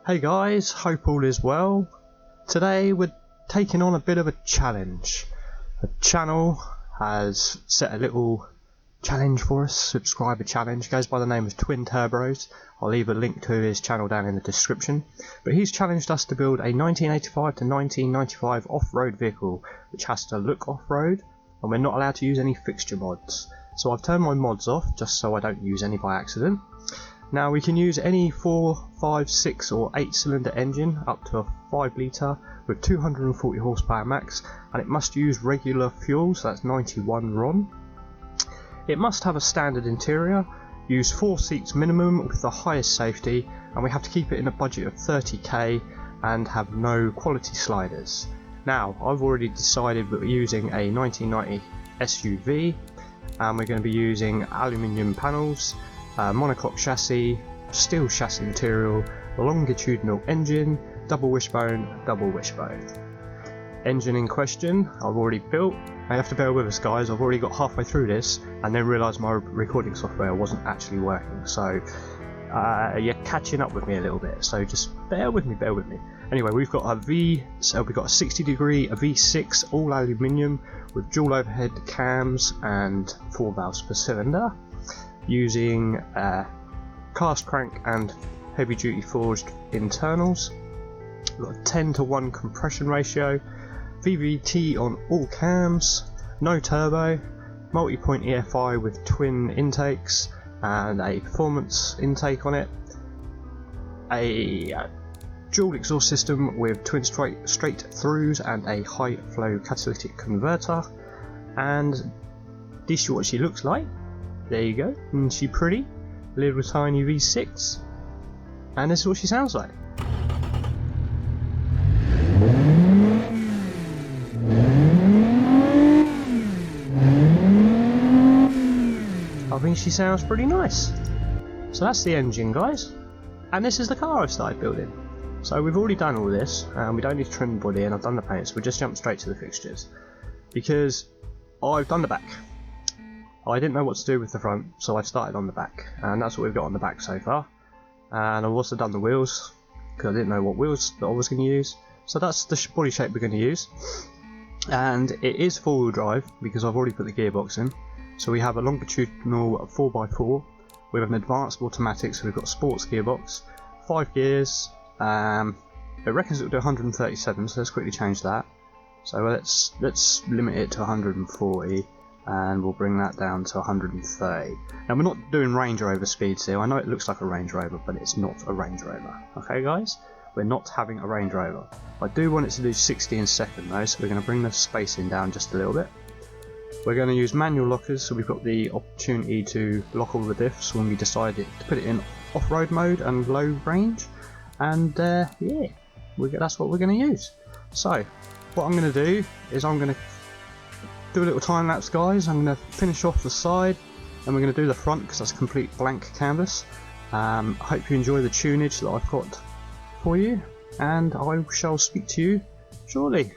Hey guys, hope all is well. Today we're taking on a bit of a challenge. The channel has set a little challenge for us, subscriber challenge, goes by the name of TwinTurbro's. I'll leave a link to his channel down in the description. But he's challenged us to build a 1985 to 1995 off-road vehicle which has to look off-road, and we're not allowed to use any fixture mods. So I've turned my mods off just so I don't use any by accident. Now we can use any 4, 5, 6 or 8 cylinder engine up to a 5 litre with 240 horsepower max, and it must use regular fuel, so that's 91 RON. It must have a standard interior, use 4 seats minimum with the highest safety, and we have to keep it in a budget of 30k and have no quality sliders. Now I've already decided that we're using a 1990 SUV, and we're going to be using aluminium panels, monocoque chassis, steel chassis material, longitudinal engine, double wishbone. Engine in question I've already built. You have to bear with us guys, I've already got halfway through this and then realised my recording software wasn't actually working, so you're catching up with me a little bit, so just bear with me. Anyway, we've got a 60 degree, a V6 all aluminium with dual overhead cams and 4 valves per cylinder, using cast crank and heavy duty forged internals. We've got a 10:1 compression ratio, VVT on all cams, no turbo, multi-point EFI with twin intakes and a performance intake on it, a dual exhaust system with twin straight throughs and a high flow catalytic converter, and this is what she looks like. There you go, isn't she pretty? Little tiny V6, and this is what she sounds like. I think she sounds pretty nice. So that's the engine guys, and this is the car I've started building. So we've already done all this, and we don't need to trim the body, and I've done the paint, so we'll just jump straight to the fixtures, because I've done the back. I didn't know what to do with the front, so I started on the back, and that's what we've got on the back so far. And I've also done the wheels, because I didn't know what wheels that I was going to use. So that's the body shape we're going to use, and it is 4-wheel drive because I've already put the gearbox in. So we have a longitudinal 4x4 with an advanced automatic, so we've got a sports gearbox, 5 gears. It reckons it'll do 137, so let's quickly change that. So let's limit it to 140. And we'll bring that down to 130. Now we're not doing Range Rover speeds here. I know it looks like a Range Rover, but it's not a Range Rover. Okay guys? We're not having a Range Rover. I do want it to do 60 in second though, so we're going to bring the spacing down just a little bit. We're going to use manual lockers, so we've got the opportunity to lock all the diffs when we decided to put it in off-road mode and low range. And yeah, that's what we're going to use. So, what I'm going to do is I'm going to do a little time lapse guys. I'm going to finish off the side and we're going to do the front because that's a complete blank canvas. I hope you enjoy the tunage that I've got for you, and I shall speak to you shortly.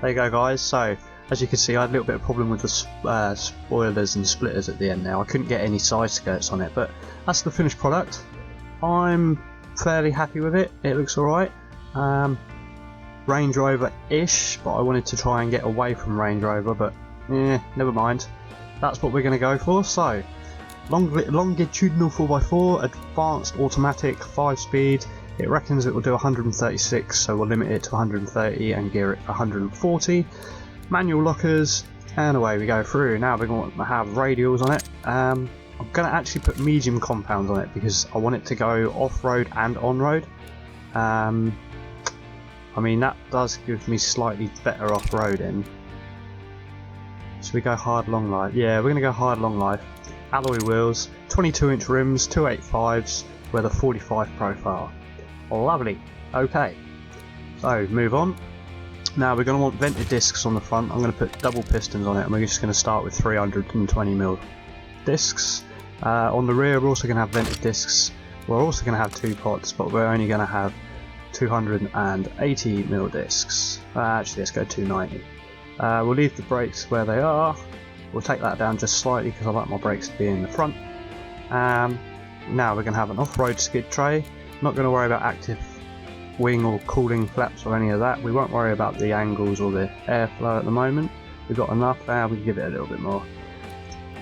There you go, guys. So, as you can see, I had a little bit of problem with the spoilers and splitters at the end now. I couldn't get any side skirts on it, but that's the finished product. I'm fairly happy with it. It looks alright. Range Rover-ish, but I wanted to try and get away from Range Rover, but never mind. That's what we're going to go for. So, longitudinal 4x4, advanced automatic 5-speed. It reckons it will do 136, so we'll limit it to 130 and gear it for 140. Manual lockers, and away we go through. Now we're going to have radials on it. I'm going to actually put medium compounds on it because I want it to go off-road and on-road. I mean, that does give me slightly better off-roading. Should we go hard long life? Yeah, we're going to go hard long life. Alloy wheels, 22-inch rims, 285s with a 45 profile. Lovely. Okay, so move on. Now we're going to want vented discs on the front. I'm going to put double pistons on it, and we're just going to start with 320mm discs. On the rear, we're also going to have vented discs. We're also going to have 2 pots, but we're only going to have 280mm discs. Actually, let's go 290. We'll leave the brakes where they are. We'll take that down just slightly because I like my brakes to be in the front. Now we're going to have an off-road skid tray. Not going to worry about active wing or cooling flaps or any of that. We won't worry about the angles or the airflow at the moment. We've got enough there, we can give it a little bit more.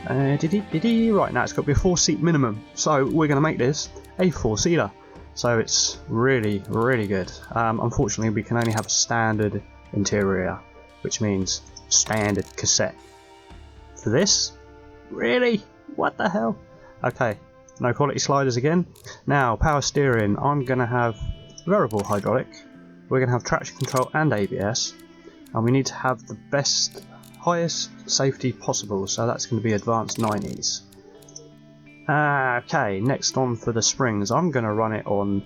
Right, now it's got to be a 4-seat minimum, so we're going to make this a 4-seater. So it's really, really good. Unfortunately, we can only have a standard interior, which means standard cassette. For this? Really? What the hell? Okay, no quality sliders again. Now, power steering, I'm going to have variable hydraulic. We're going to have traction control and ABS. And we need to have the best, highest safety possible, so that's going to be advanced 90s. Okay, next on for the springs, I'm going to run it on...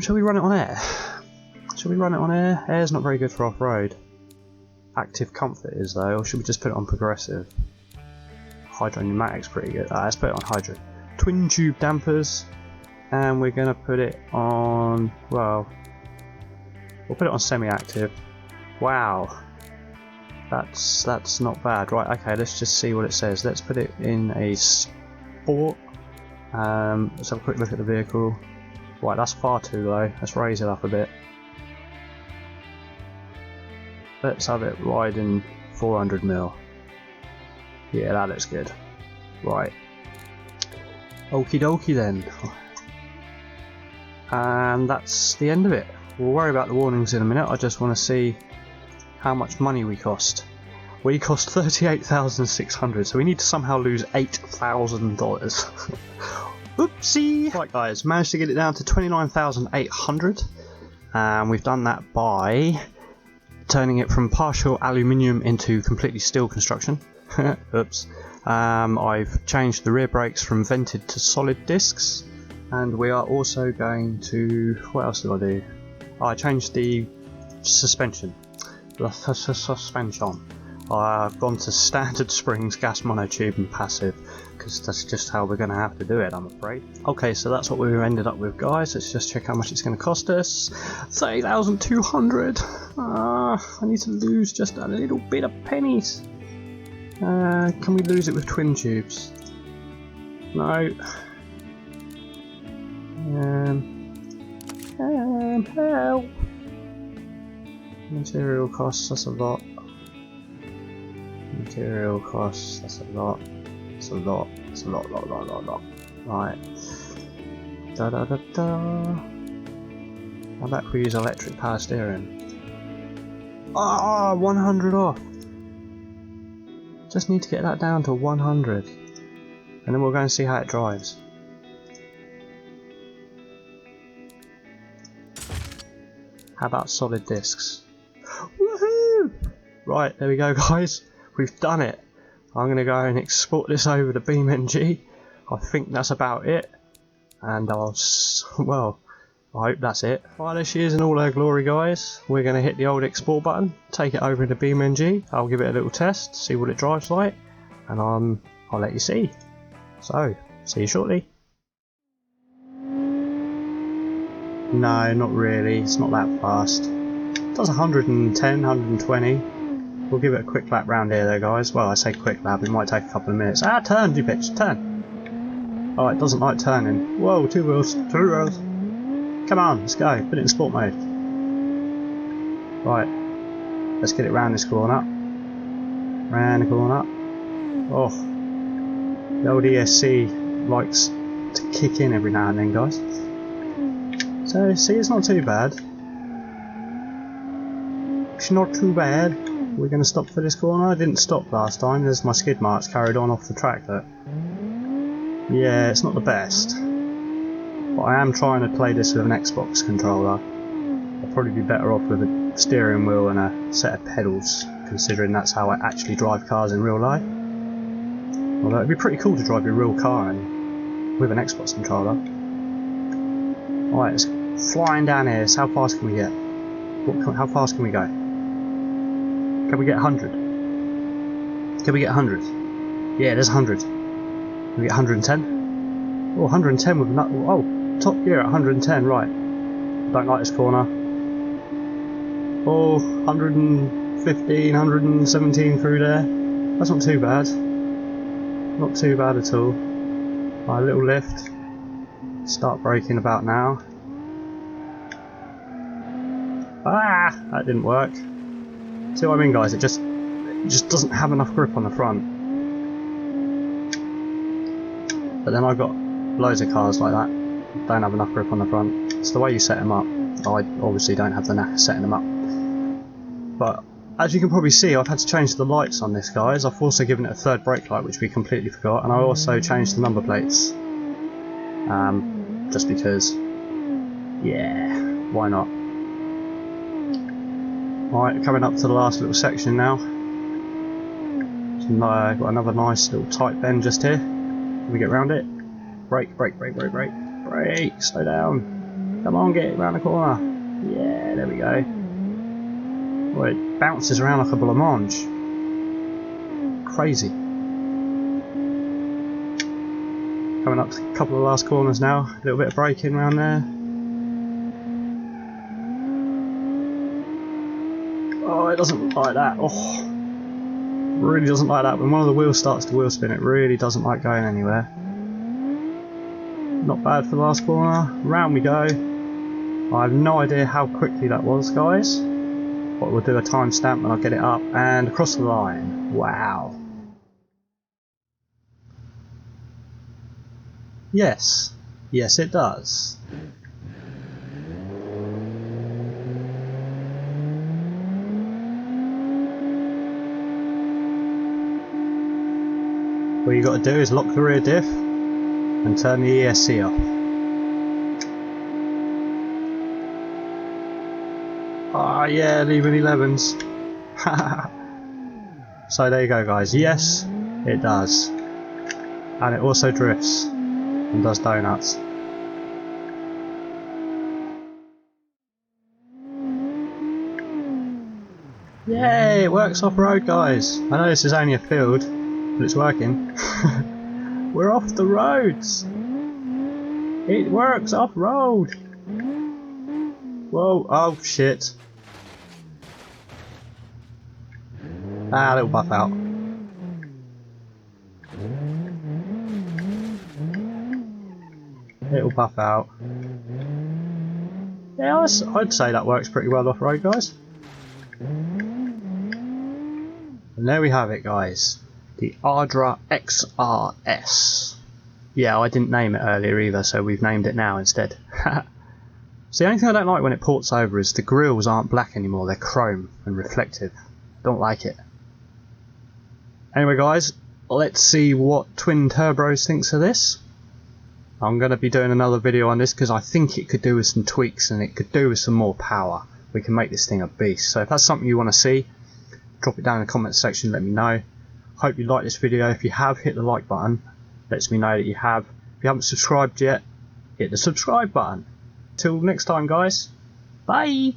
shall we run it on air? Shall we run it on air? Air's not very good for off-road. Active comfort is though, or should we just put it on progressive? Hydro pneumatic's pretty good. Let's put it on hydro. Twin tube dampers, and we're going to put it on, well, we'll put it on semi-active. Wow, that's not bad. Right, okay, let's just see what it says. Let's put it in a sport. Let's have a quick look at the vehicle. Right, that's far too low. Let's raise it up a bit. Let's have it riding 400mm. Yeah, that looks good. Right. Okie dokie then. And that's the end of it. We'll worry about the warnings in a minute. I just want to see how much money we cost. We cost $38,600, so we need to somehow lose $8,000. Oopsie! Right guys, managed to get it down to $29,800, and we've done that by turning it from partial aluminium into completely steel construction. Oops. I've changed the rear brakes from vented to solid discs, and we are also going to... what else did I do? I changed the suspension. I've gone to standard springs, gas monotube and passive, because that's just how we're going to have to do it, I'm afraid. Okay, so that's what we've ended up with, guys. Let's just check how much it's going to cost us. $30,200. I need to lose just a little bit of pennies. Can we lose it with twin tubes? No. Help. Material costs, that's a lot. Material costs, that's a lot. It's a lot. It's a lot. Right. How about if we use electric power steering? Ah, 100 off. Just need to get that down to 100, and then we'll go and see how it drives. How about solid discs? Woohoo! Right, there we go, guys. We've done it. I'm going to go and export this over to Beamng. I think that's about it. And well, I hope that's it. Right, there she is in all her glory, guys. We're going to hit the old export button, take it over into Beamng. I'll give it a little test, see what it drives like, and I'll let you see. So, see you shortly. No, not really. It's not that fast. does 110, 120. We'll give it a quick lap round here though, guys. Well, I say quick lap, it might take a couple of minutes. Ah, turn, you bitch, turn! Oh, it doesn't like turning. Whoa, two wheels, two wheels. Come on, let's go, put it in sport mode. Right, let's get it round this corner. Round the corner. Oh, the old ESC likes to kick in every now and then, guys. So, see, it's not too bad. It's not too bad. We're going to stop for this corner. I didn't stop last time. There's my skid marks carried on off the track. Look. Yeah, it's not the best. But I am trying to play this with an Xbox controller. I'll probably be better off with a steering wheel and a set of pedals, considering that's how I actually drive cars in real life. Although it'd be pretty cool to drive your real car with an Xbox controller. Alright, it's flying down here. So how fast can we get? How fast can we go? Can we get 100? Can we get 100? Yeah, there's 100. Can we get 110? Oh, 110 with another. Oh, top gear at 110, right. Don't like this corner. Oh, 115, 117 through there. That's not too bad. Not too bad at all. Right, a little lift. Start braking about now. Ah, that didn't work. See what I mean, guys? It just doesn't have enough grip on the front. But then I've got loads of cars like that. Don't have enough grip on the front. It's the way you set them up. I obviously don't have the knack of setting them up. But as you can probably see, I've had to change the lights on this, guys. I've also given it a third brake light, which we completely forgot, and I also changed the number plates. Just because, yeah, why not? Right, coming up to the last little section now. Got another nice little tight bend just here. Can we get round it? Brake, brake, brake, brake, brake, brake, slow down. Come on, get it round the corner. Yeah, there we go. Well, it bounces around like a blancmange. Crazy. Coming up to a couple of last corners now. A little bit of braking around there. Oh, it doesn't like that. Oh, really doesn't like that. When one of the wheels starts to wheel spin, it really doesn't like going anywhere. Not bad for the last corner. Round we go. I have no idea how quickly that was, guys. But we'll do a timestamp and I'll get it up and across the line. Wow. Yes. Yes, it does. All you got to do is lock the rear diff and turn the ESC off. Ah, yeah, leaving 11s. So there you go, guys. Yes, it does. And it also drifts and does donuts. Yay, it works off-road, guys. I know this is only a field, but it's working. We're off the roads. It works off-road. Whoa, oh shit. Ah, little buff out. Little buff out. Yeah, I'd say that works pretty well off-road, guys. And there we have it, guys. The Ardra XRS. Yeah, I didn't name it earlier either, so we've named it now instead. So the only thing I don't like when it ports over is the grills aren't black anymore, they're chrome and reflective. Don't like it. Anyway, guys, let's see what TwinTurbro's thinks of this. I'm going to be doing another video on this because I think it could do with some tweaks and it could do with some more power. We can make this thing a beast. So if that's something you want to see, drop it down in the comments section, let me know. Hope you like this video. If you have, hit the like button. Lets me know that you have. If you haven't subscribed yet, hit the subscribe button. Till next time, guys. Bye!